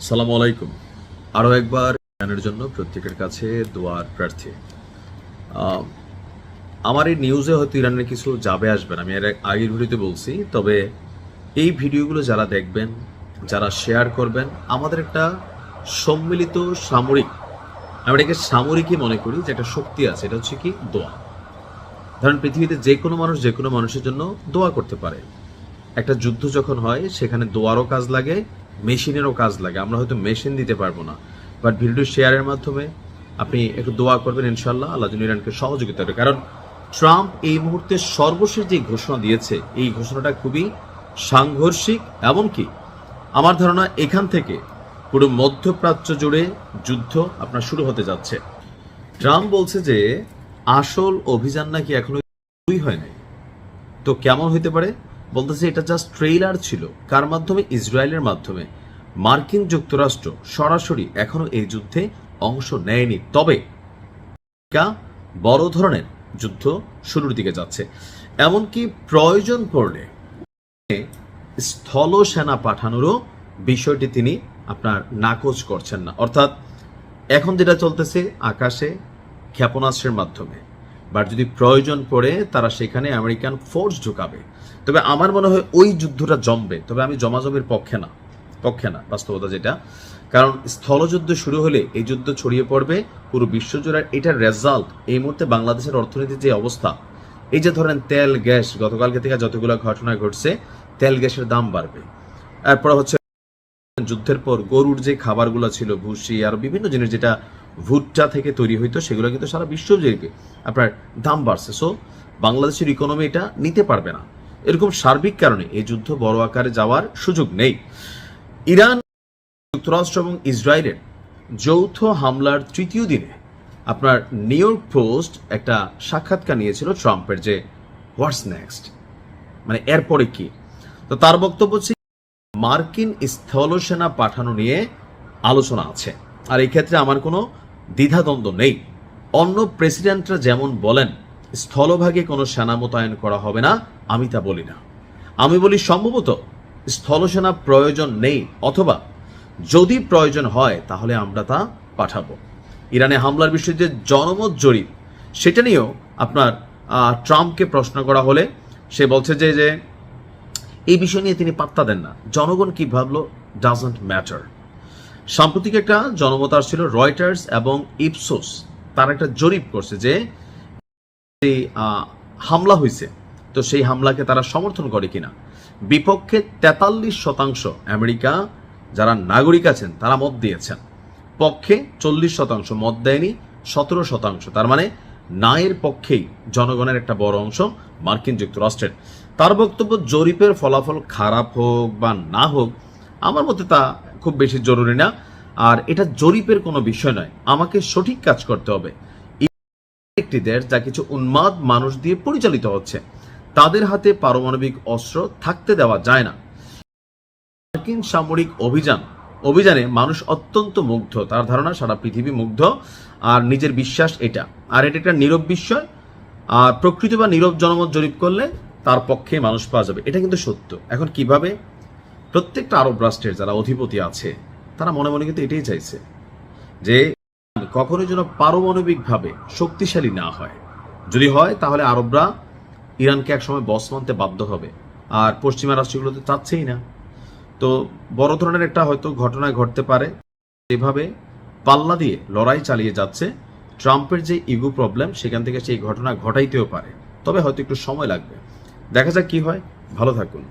সালামু আলাইকুম। আরও একবার ইরানের জন্য প্রত্যেকের কাছে দোয়ার প্রার্থী। আমার এই নিউজে হয়তো ইরানের কিছু যাবে আসবে না, আমি এর আগের ভিডিওতে বলছি। তবে এই ভিডিওগুলো যারা দেখবেন, যারা শেয়ার করবেন, আমাদের একটা সম্মিলিত সামরিক, আমি এটাকে সামরিকই মনে করি, যে একটা শক্তি আছে, এটা হচ্ছে কি দোয়া। ধরেন পৃথিবীতে যে কোনো মানুষ যে কোনো মানুষের জন্য দোয়া করতে পারে। একটা যুদ্ধ যখন হয় সেখানে দোয়ারও কাজ লাগে, মেশিনেরও কাজ লাগে। আমরা হয়তো মেশিন দিতে পারবো না, বাট ভিডিও শেয়ারের মাধ্যমে আপনি একটু দোয়া করবেন, ইনশাল্লাহ আল্লাহ যেন ইরানকে সহযোগিতা করে। কারণ ট্রাম্প এই মুহূর্তে সর্বশেষ যে ঘোষণা দিয়েছে, এই ঘোষণাটা খুবই সাংঘর্ষিক। এমনকি আমার ধারণা এখান থেকে পুরো মধ্যপ্রাচ্য জুড়ে যুদ্ধ আপনার শুরু হতে যাচ্ছে। ট্রাম্প বলছে যে আসল অভিযান নাকি এখনো শুরুই হয় নাই। তো কেমন হইতে পারে? বলতেছে এটা জাস্ট ট্রেইলার ছিল। কার মাধ্যমে? ইসরায়েলের মাধ্যমে। মার্কিন যুক্তরাষ্ট্র সরাসরি এখনো এই যুদ্ধে অংশ নেয়নি, তবে বড় ধরনের যুদ্ধ শুরুর দিকে যাচ্ছে। এমনকি প্রয়োজন পড়লে স্থল সেনা পাঠানোরও বিষয়টি তিনি আপনার নাকচ করছেন না। অর্থাৎ এখন যেটা চলতেছে আকাশে ক্ষেপণাস্ত্রের মাধ্যমে, বাট যদি প্রয়োজন পড়ে তারা সেখানে আমেরিকান ফোর্স ঢুকাবে। তবে আমার মনে হয় ওই যুদ্ধটা জমবে, তবে আমি জমাজমের পক্ষে না বাস্তবতা যেটা। কারণ স্থলযুদ্ধ শুরু হলে এই যুদ্ধ ছড়িয়ে পড়বে পুরো বিশ্বজুড়ে। এটার রেজাল্ট এই মুহূর্তে বাংলাদেশের অর্থনীতির যে অবস্থা, এই যে ধরেন তেল গ্যাস, গতকালকে থেকে যতগুলো ঘটনা ঘটছে, তেল গ্যাসের দাম বাড়বে। এরপর হচ্ছে যুদ্ধের পর গরুর যে খাবারগুলো ছিল, ভুসি আর বিভিন্ন জিনিস যেটা ভুট্টা থেকে তৈরি হইতো, সেগুলো কিন্তু সারা বিশ্বজুড়ে আপনার দাম বাড়ছে। সো বাংলাদেশের ইকোনমি এটা নিতে পারবে না। এরকম সার্বিক কারণে এই যুদ্ধ বড় আকারে যাওয়ার সুযোগ নেই। ইরান, যুক্তরাষ্ট্র এবং ইসরায়েলের যৌথ হামলার তৃতীয় দিনে আপনার নিউ ইয়র্ক পোস্ট একটা সাক্ষাৎকার নিয়েছিল ট্রাম্পের, যে হোয়াটস নেক্সট, মানে এরপরে কি। তো তার বক্তব্য হচ্ছে মার্কিন স্থলসেনা পাঠানো নিয়ে আলোচনা আছে, আর এই ক্ষেত্রে আমার কোনো দ্বিধাদ্বন্দ্ব নেই। অন্য প্রেসিডেন্টরা যেমন বলেন স্থলভাগে কোনো সেনা মোতায়েন করা হবে না, আমি তা বলি না। আমি বলি সম্ভবত স্থলসেনা প্রয়োজন নেই, অথবা যদি প্রয়োজন হয় তাহলে আমরা তা পাঠাবো। ইরানে হামলার বিষয়ে যে জনমত জরিপ, সেটা নিয়েও আপনার ট্রাম্পকে প্রশ্ন করা হলে সে বলছে যে এই বিষয় নিয়ে তিনি পাত্তা দেন না। জনগণ কি ভাবলো ডাজন্ট ম্যাটার। সাম্প্রতিক একটা জনমত আসছিল রয়টার্স এবং ইপসোস, তার একটা জরিপ করছে যে হামলা হয়েছে, তো সেই হামলাকে তারা সমর্থন করে কিনা। বিপক্ষে 43% আমেরিকা যারা নাগরিক আছেন তারা মত দিয়েছেন, পক্ষে 40% মত দেয়নি 17%। তার মানে নায়ের পক্ষেই জনগণের একটা বড় অংশ মার্কিন যুক্তরাষ্ট্রের। তার বক্তব্য জরিপের ফলাফল খারাপ হোক বা না হোক, আমার মতে তা খুব বেশি জরুরি না। আর এটা জরিপের কোনো বিষয় নয়, আমাকে সঠিক কাজ করতে হবে। একটি দেশ যা কিছু উন্মাদ মানুষ দিয়ে পরিচালিত হচ্ছে, তাদের হাতে পারমাণবিক অস্ত্র থাকতে দেওয়া যায় না। মার্কিন সামরিক অভিযানে মানুষ অত্যন্ত মুগ্ধ, তার ধারণা সারা পৃথিবী মুগ্ধ, আর নিজের বিশ্বাস এটা। আর এটা একটা নীরব বিষয়, আর প্রকৃতি বা নীরব জনমত জরিপ করলে তার পক্ষে মানুষ পাওয়া যাবে, এটা কিন্তু সত্য। এখন কিভাবে? প্রত্যেকটা আরব রাষ্ট্রের যারা অধিপতি আছে তারা মনে মনে কিন্তু এটাই চাইছে যে কখনোই যেন পারমাণবিকভাবে শক্তিশালী না হয়। যদি হয় তাহলে আরবরা ইরানকে একসময় বস মানতে বাধ্য হবে, আর পশ্চিমা রাষ্ট্রগুলো তো চাচ্ছেই না। তো বড় ধরনের একটা হয়তো ঘটনা ঘটতে পারে। এভাবে পাল্লা দিয়ে লড়াই চালিয়ে যাচ্ছে ট্রাম্পের যে ইগো প্রবলেম, সেখান থেকে সেই ঘটনা ঘটাইতেও পারে, তবে হয়তো একটু সময় লাগবে। দেখা যাক কি হয়। ভালো থাকুন।